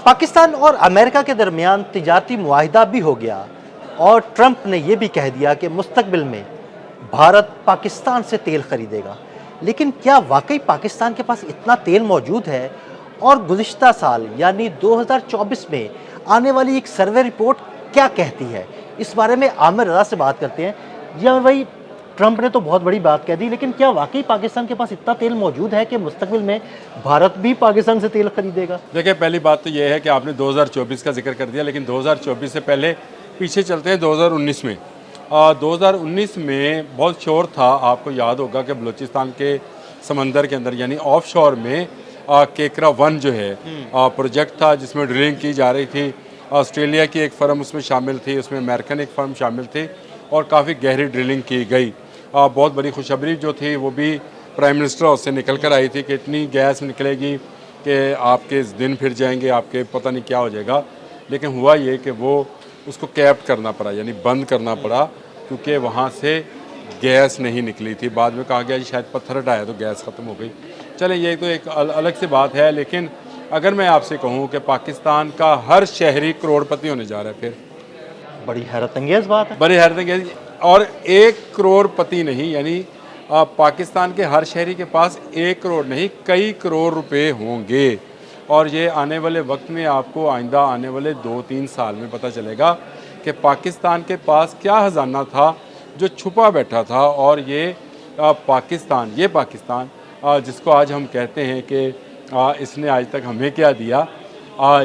पाकिस्तान और अमेरिका के दरमियान तिजारती मुआहिदा भी हो गया और ट्रंप ने यह भी कह दिया कि मुस्तकबिल में भारत पाकिस्तान से तेल खरीदेगा। लेकिन क्या वाकई पाकिस्तान के पास इतना तेल मौजूद है? और गुज़िश्ता साल यानी 2024 में आने वाली एक सर्वे रिपोर्ट क्या कहती है? इस बारे में आमिर रज़ा से बात करते हैं। जी आमिर भाई, ट्रंप ने तो बहुत बड़ी बात कह दी, लेकिन क्या वाकई पाकिस्तान के पास इतना तेल मौजूद है कि मुस्तकबिल में भारत भी पाकिस्तान से तेल खरीदेगा? देखिए, पहली बात तो ये है कि आपने 2024 का जिक्र कर दिया, लेकिन 2024 से पहले पीछे चलते हैं 2019 में। 2019 में बहुत शोर था, आपको याद होगा कि बलूचिस्तान के समंदर के अंदर यानी ऑफशोर में केकरा 1 जो है प्रोजेक्ट था, जिसमें ड्रिलिंग की जा रही थी। ऑस्ट्रेलिया की एक फर्म उसमें शामिल थी, उसमें अमेरिकन एक फर्म शामिल थी और काफ़ी गहरी ड्रिलिंग की गई। बहुत बड़ी खुशखबरी जो थी वो भी प्राइम मिनिस्टर हाउस से निकल कर आई थी कि इतनी गैस निकलेगी कि आपके दिन फिर जाएंगे, आपके पता नहीं क्या हो जाएगा। लेकिन हुआ ये कि वो उसको कैप्ट करना पड़ा, यानी बंद करना पड़ा, क्योंकि वहाँ से गैस नहीं निकली थी। बाद में कहा गया जी शायद पत्थर हटाया तो गैस ख़त्म हो गई। चले, ये तो एक अलग सी बात है। लेकिन अगर मैं आपसे कहूँ कि पाकिस्तान का हर शहरी करोड़पति होने जा रहा है, फिर बड़ी हैरत अंगेज बात है। बड़ी हैरत अंगेज। और 1 करोड़पति नहीं, यानी पाकिस्तान के हर शहरी के पास 1 करोड़ नहीं, कई करोड़ रुपए होंगे। और ये आने वाले वक्त में आपको आइंदा आने वाले 2-3 साल में पता चलेगा कि पाकिस्तान के पास क्या खजाना था जो छुपा बैठा था। और ये पाकिस्तान जिसको आज हम कहते हैं कि इसने आज तक हमें क्या दिया,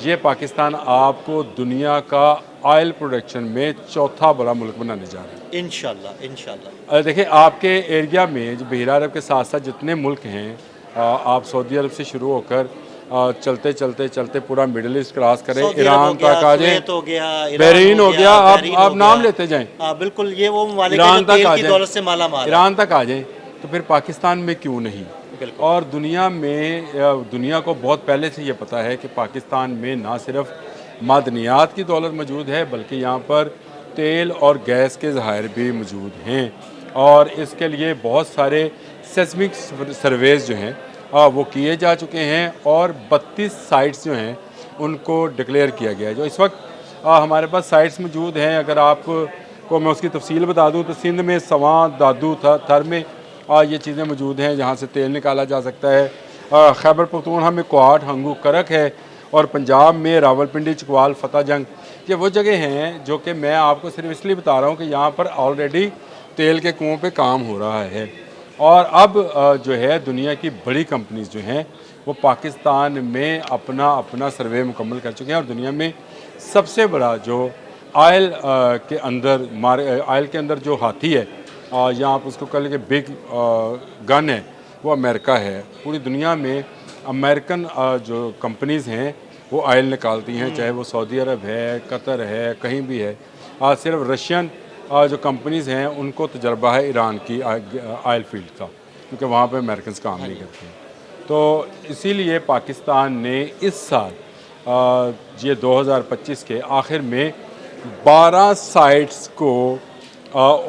ये पाकिस्तान आपको दुनिया का ऑयल प्रोडक्शन में चौथा बड़ा मुल्क बनाने जा रहा है इंशाल्लाह इंशाल्लाह। देखिए, आपके एरिया में जो बहरा अरब के साथ साथ जितने मुल्क हैं, आप सऊदी अरब से शुरू होकर चलते चलते चलते पूरा मिडिल ईस्ट क्रॉस करें, ईरान तक आ जाए, बहरीन हो गया, आप नाम लेते जाएं। बिल्कुल, ये वो ममालिक ईरान तक आ की दौलत से माला माल, ईरान तक आ जाए, तो फिर पाकिस्तान में क्यों नहीं? और दुनिया में दुनिया को बहुत पहले से ये पता है कि पाकिस्तान में ना सिर्फ मादनियात की दौलत मौजूद है, बल्कि यहाँ पर तेल और गैस के ज़खायर भी मौजूद हैं। और इसके लिए बहुत सारे सेस्मिक सर्वेज जो हैं वो किए जा चुके हैं और 32 साइट्स जो हैं उनको डिक्लेयर किया गया है। जो इस वक्त हमारे पास साइट्स मौजूद हैं, अगर आपको मैं उसकी तफसील बता दूँ तो सिंध में सवां, दादू, थर में ये चीज़ें मौजूद हैं जहाँ से तेल निकाला जा सकता है। खैबर पख्तूनख्वा में कोहाट, हंगू, करक है। और पंजाब में रावलपिंडी, चकवाल, फतेह जंग, ये वो जगह हैं जो कि मैं आपको सिर्फ इसलिए बता रहा हूँ कि यहाँ पर ऑलरेडी तेल के कुओं पे काम हो रहा है। और अब जो है दुनिया की बड़ी कंपनीज जो हैं वो पाकिस्तान में अपना सर्वे मुकम्मल कर चुके हैं। और दुनिया में सबसे बड़ा जो ऑयल के अंदर जो हाथी है, या आप उसको कह लें कि बिग गन है, वो अमेरिका है। पूरी दुनिया में अमेरिकन जो कंपनीज़ हैं वो ऑयल निकालती हैं, चाहे वो सऊदी अरब है, कतर है, कहीं भी है। सिर्फ रशियन जो कंपनीज़ हैं उनको तजर्बा है ईरान की ऑयल फील्ड का, क्योंकि वहाँ पे अमेरिकन काम नहीं करते हैं। तो इसीलिए पाकिस्तान ने इस साल ये 2025 के आखिर में 12 साइट्स को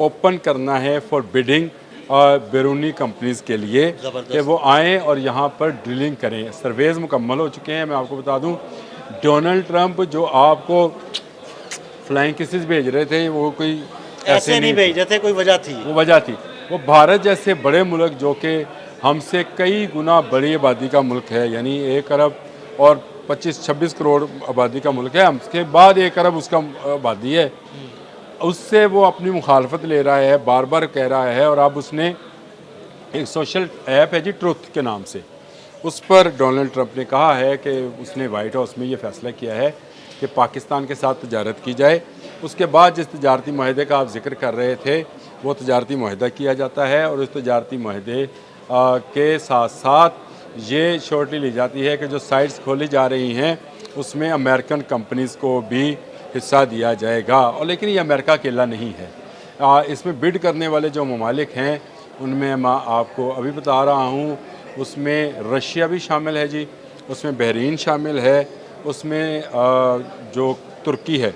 ओपन करना है फॉर बिडिंग बैरूनी कंपनीज़ के लिए कि वो आएँ और यहाँ पर ड्रिलिंग करें। सर्वेज़ मुकम्मल हो चुके हैं। मैं आपको बता दूँ, डोनाल्ड ट्रंप जो आपको फ्लाइंग किसेस भेज रहे थे, वो कोई ऐसे नहीं भेज रहे थे, कोई वजह थी। वो वजह थी, वो भारत जैसे बड़े मुल्क जो कि हमसे कई गुना बड़ी आबादी का मुल्क है, यानी 1 अरब और 25-26 करोड़ आबादी का मुल्क है, हमसे बाद 1 अरब उसका आबादी है, उससे वो अपनी मुखालफत ले रहा है, बार बार कह रहा है। और अब उसने एक सोशल ऐप है जी, ट्रुथ के नाम से, उस पर डोनाल्ड ट्रंप ने कहा है कि उसने वाइट हाउस में ये फैसला किया है कि पाकिस्तान के साथ तजारत की जाए। उसके बाद जिस तजारती माहदे का आप जिक्र कर रहे थे वो तजारती माहदा किया जाता है, और उस तजारती माहदे के साथ साथ ये श्योरिटी ली जाती है कि जो साइट्स खोली जा रही हैं उसमें अमेरिकन कंपनीज़ को भी हिस्सा दिया जाएगा। और लेकिन ये अमेरिका अकेला नहीं है, इसमें बिड करने वाले जो ममालिक हैं उनमें मैं आपको अभी बता रहा हूँ, उसमें रशिया भी शामिल है जी, उसमें बहरीन शामिल है, उसमें जो तुर्की है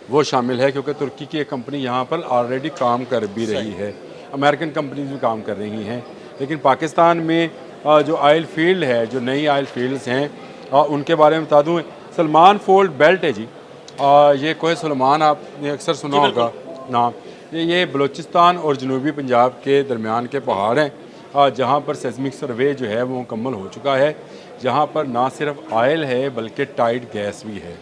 वो शामिल है, क्योंकि तुर्की की एक कंपनी यहाँ पर ऑलरेडी काम कर भी रही है, अमेरिकन कंपनीज भी काम कर रही हैं। लेकिन पाकिस्तान में जो ऑयल फील्ड है, जो नई ऑयल फील्ड्स हैं, उनके बारे में बता दूँ, सलमान फोल्ड बेल्ट है जी। ये कोहे सुलेमान आपने अक्सर सुना होगा नाम। ये बलूचिस्तान और जनूबी पंजाब के दरमियान के पहाड़ हैं, जहाँ पर सेस्मिक सर्वे जो है वो मुकम्मल हो चुका है। जहाँ पर ना सिर्फ ऑयल है बल्कि टाइट गैस भी है,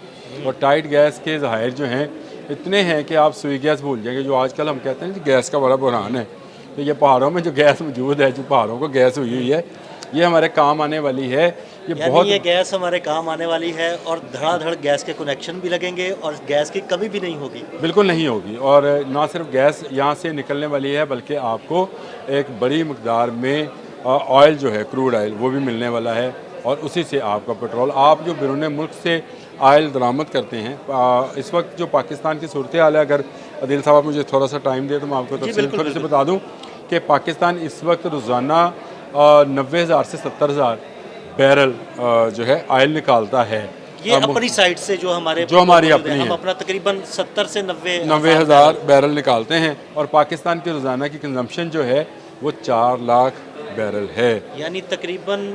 और टाइट गैस के ज़ाहिर जो हैं इतने हैं कि आप सुई गैस भूल जाएंगे। जो आजकल हम कहते हैं कि गैस का बड़ा बुरहान है, तो ये पहाड़ों में जो गैस मौजूद है, जो पहाड़ों को गैस हुई हुई है, ये हमारे काम आने वाली है। ये बहुत ये गैस हमारे काम आने वाली है और धड़ाधड़ गैस के कनेक्शन भी लगेंगे और गैस की कमी भी नहीं होगी। बिल्कुल नहीं होगी, और ना सिर्फ गैस यहाँ से निकलने वाली है बल्कि आपको एक बड़ी मकदार में ऑयल जो है, क्रूड ऑयल, वो भी मिलने वाला है, और उसी से आपका पेट्रोल, आप जो बैरून मुल्क से ऑयल दरामद करते हैं। इस वक्त जो पाकिस्तान की सूरत हाल है, अगर आदिल साहब आप मुझे थोड़ा सा टाइम दे तो मैं आपको तफसील थोड़ी सी बता दूँ कि पाकिस्तान इस वक्त रोज़ाना 90,000 से 70,000 बैरल जो है ऑयल निकालता है। ये अपनी साइड से जो हमारी अपनी है, हम अपना तकरीबन 70 से 90,000 बैरल निकालते हैं, और पाकिस्तान की रोज़ाना की कंजम्पशन जो है वो 4 लाख बैरल है, यानी तकरीबन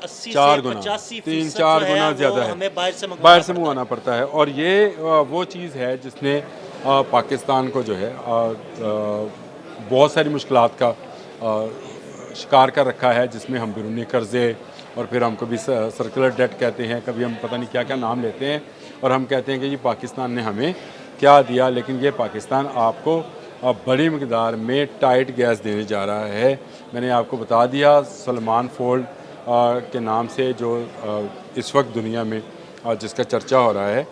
80 4 से गुना, 85% 3-4 गुना ज़्यादा है, हमें बाहर से मंगवाना पड़ता है। और ये वो चीज़ है जिसने पाकिस्तान को जो है बहुत सारी मुश्किलात का शिकार कर रखा है, जिसमें हम बैरूनी कर्ज़े, और फिर हम कभी सर्कुलर डेट कहते हैं, कभी हम पता नहीं क्या क्या नाम लेते हैं, और हम कहते हैं कि ये पाकिस्तान ने हमें क्या दिया। लेकिन ये पाकिस्तान आपको बड़ी मकदार में टाइट गैस देने जा रहा है। मैंने आपको बता दिया सलमान फोल्ड के नाम से जो इस वक्त दुनिया में जिसका चर्चा हो रहा है,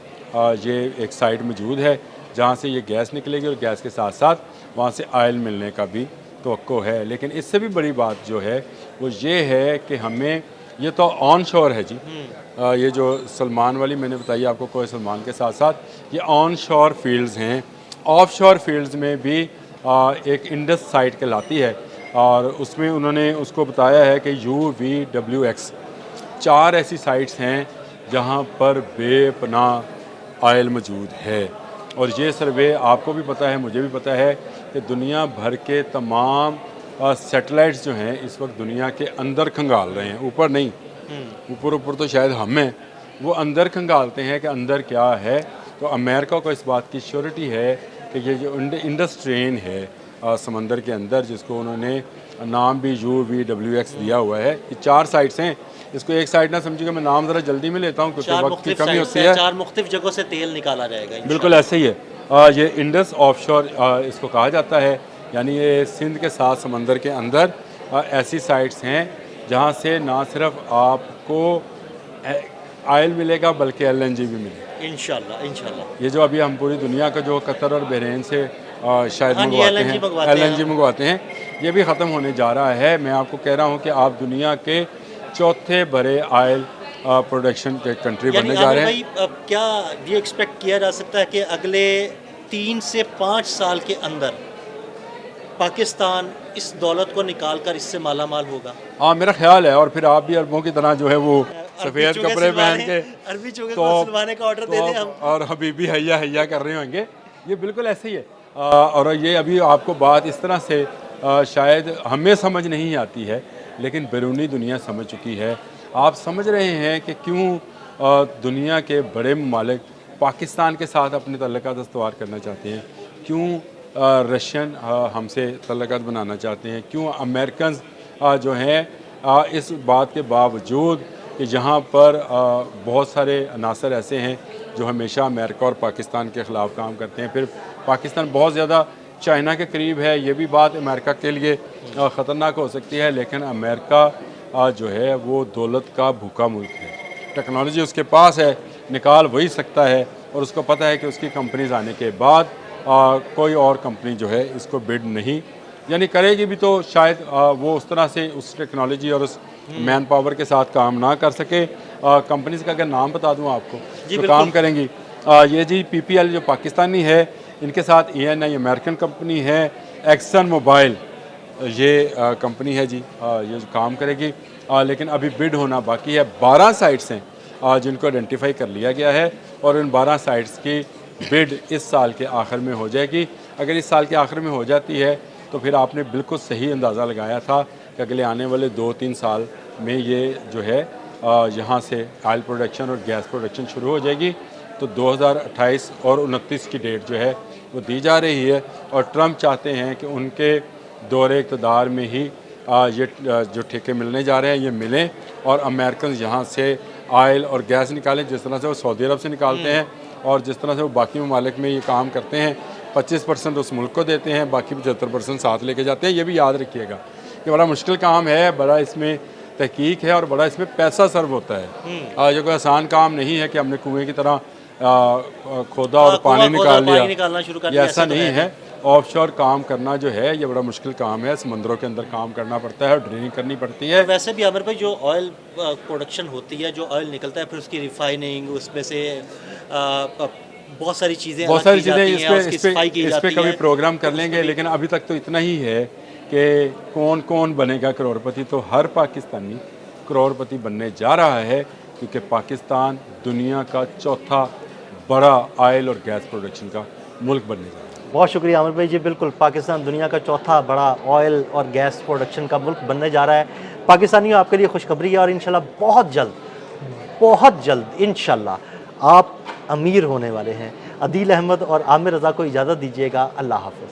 ये एक साइट मौजूद है जहाँ से ये गैस निकलेगी, और गैस के साथ साथ वहाँ से ऑयल मिलने का भी तवक्को है। लेकिन इससे भी बड़ी बात जो है वो ये है कि हमें, ये तो ऑन शोर है जी, ये जो सलमान वाली मैंने बताई आपको, कोई सलमान के साथ साथ ये ऑन शोर फील्ड्स हैं। ऑफ शोर फील्ड्स में भी एक इंडस साइट कहलाती है, और उसमें उन्होंने उसको बताया है कि UVWX 4 ऐसी साइट्स हैं जहाँ पर बेपनाह ऑयल मौजूद है। और ये सर्वे आपको भी पता है, मुझे भी पता है कि दुनिया भर के तमाम सैटेलाइट्स जो हैं इस वक्त दुनिया के अंदर खंगाल रहे हैं, ऊपर नहीं। ऊपर तो शायद हम हैं, वो अंदर खंगालते हैं कि अंदर क्या है। तो अमेरिका को इस बात की श्योरिटी है कि ये जो इंडस ट्रेन है समंदर के अंदर, जिसको उन्होंने नाम भी UVWX दिया हुआ है, ये 4 साइट्स हैं। इसको एक साइड ना समझिएगा, मैं नाम ज़रा जल्दी में लेता हूँ क्योंकि वक्त की कमी होती है। 4 मुख्तलिफ जगहों से तेल निकाला जाएगा, बिल्कुल ऐसे ही है। ये इंडस ऑफशोर इसको कहा जाता है, यानी ये सिंध के साथ समंदर के अंदर ऐसी साइट्स हैं जहाँ से ना सिर्फ आपको ऑयल मिलेगा बल्कि LNG भी मिलेगा इंशाल्लाह। ये जो अभी हम पूरी दुनिया का जो कतर और बहरीन से शायद LNG मंगवाते हैं, ये भी ख़त्म होने जा रहा है। मैं आपको कह रहा हूँ कि आप दुनिया के चौथे बड़े ऑयल प्रोडक्शन के कंट्री बनने जा रहे हैं। क्या ये एक्सपेक्ट किया जा सकता है कि अगले 3 से 5 साल के अंदर पाकिस्तान इस दौलत को निकाल कर इससे माला माल होगा? हाँ, मेरा ख्याल है। और फिर आप भी अरबों की तरह जो है वो सफ़ेद कपड़े पहन के अरबी चूगे को सिलवाने का ऑर्डर दे दें हम, और हबीबी हैया हैया कर रहे होंगे। ये बिल्कुल ऐसे ही है। और ये अभी आपको बात इस तरह से शायद हमें समझ नहीं आती है, लेकिन बैरूनी दुनिया समझ चुकी है। आप समझ रहे हैं कि क्यों दुनिया के बड़े ममालिक पाकिस्तान के साथ अपने तल्लुकात इस्तवार करना चाहते हैं, क्यों रशियन हमसे तल्लुकात बनाना चाहते हैं, क्यों अमेरिकन जो हैं इस बात के बावजूद कि जहाँ पर बहुत सारे अनासर ऐसे हैं जो हमेशा अमेरिका और पाकिस्तान के ख़िलाफ़ काम करते हैं। फिर पाकिस्तान बहुत ज़्यादा चाइना के करीब है, ये भी बात अमेरिका के लिए ख़तरनाक हो सकती है। लेकिन अमेरिका जो है वो दौलत का भूखा मुल्क है, टेक्नोलॉजी उसके पास है, निकाल वही सकता है, और उसको पता है कि उसकी कंपनीज आने के बाद कोई और कंपनी जो है इसको बिड नहीं, यानी करेगी भी तो शायद वो उस तरह से उस टेक्नोलॉजी और उस मैन पावर के साथ काम ना कर सके। कंपनीज का अगर नाम बता दूं आपको जो काम करेंगी, ये जी PPL जो पाकिस्तानी है, इनके साथ ENI अमेरिकन कंपनी है, एक्सन मोबाइल ये कंपनी है जी, ये जो काम करेगी। लेकिन अभी बिड होना बाकी है। 12 साइट्स हैं जिनको आइडेंटिफाई कर लिया गया है, और इन 12 साइट्स की बिड इस साल के आखिर में हो जाएगी। अगर इस साल के आखिर में हो जाती है तो फिर आपने बिल्कुल सही अंदाज़ा लगाया था कि अगले आने वाले 2-3 साल में ये जो है यहाँ से ऑयल प्रोडक्शन और गैस प्रोडक्शन शुरू हो जाएगी। तो 2028 और 29 की डेट जो है वो दी जा रही है और ट्रंप चाहते हैं कि उनके दौरे इक़्तिदार में ही ये जो ठेके मिलने जा रहे हैं ये मिलें और अमेरिकन यहाँ से ऑयल और गैस निकालें, जिस तरह से वो सऊदी अरब से निकालते हैं और जिस तरह से वो बाकी ममालिक में ये काम करते हैं। 25% उस मुल्क को देते हैं, बाकी 75% साथ लेके जाते हैं। ये भी याद रखिएगा कि बड़ा मुश्किल काम है, बड़ा इसमें तहकीक है और बड़ा इसमें पैसा सर्व होता है। ये कोई आसान काम नहीं है कि हमने कुएँ की तरह खोदा और पानी निकाल लिया, ये ऐसा नहीं है। ऑफशोर काम करना जो है ये बड़ा मुश्किल काम है, समुद्रों के अंदर काम करना पड़ता है और ड्रिलिंग करनी पड़ती है। वैसे भी आमिर भाई जो ऑयल प्रोडक्शन होती है, जो ऑयल निकलता है फिर उसकी रिफाइनिंग, उसमें से बहुत सारी चीज़ें इस पे कभी प्रोग्राम कर लेंगे, लेकिन अभी तक तो इतना ही है कि कौन कौन बनेगा करोड़पति। तो हर पाकिस्तानी करोड़पति बनने जा रहा है क्योंकि पाकिस्तान दुनिया का चौथा बड़ा ऑयल और गैस प्रोडक्शन का मुल्क बनने जा रहा है। बहुत शुक्रिया आमिर भाई जी। बिल्कुल, पाकिस्तान दुनिया का चौथा बड़ा ऑयल और गैस प्रोडक्शन का मुल्क बनने जा रहा है। पाकिस्तानियों, आपके लिए खुशखबरी है और इंशाल्लाह बहुत जल्द इंशाल्लाह आप अमीर होने वाले हैं। अदील अहमद और आमिर रज़ा को इजाज़त दीजिएगा। अल्लाह हाफ़िज़।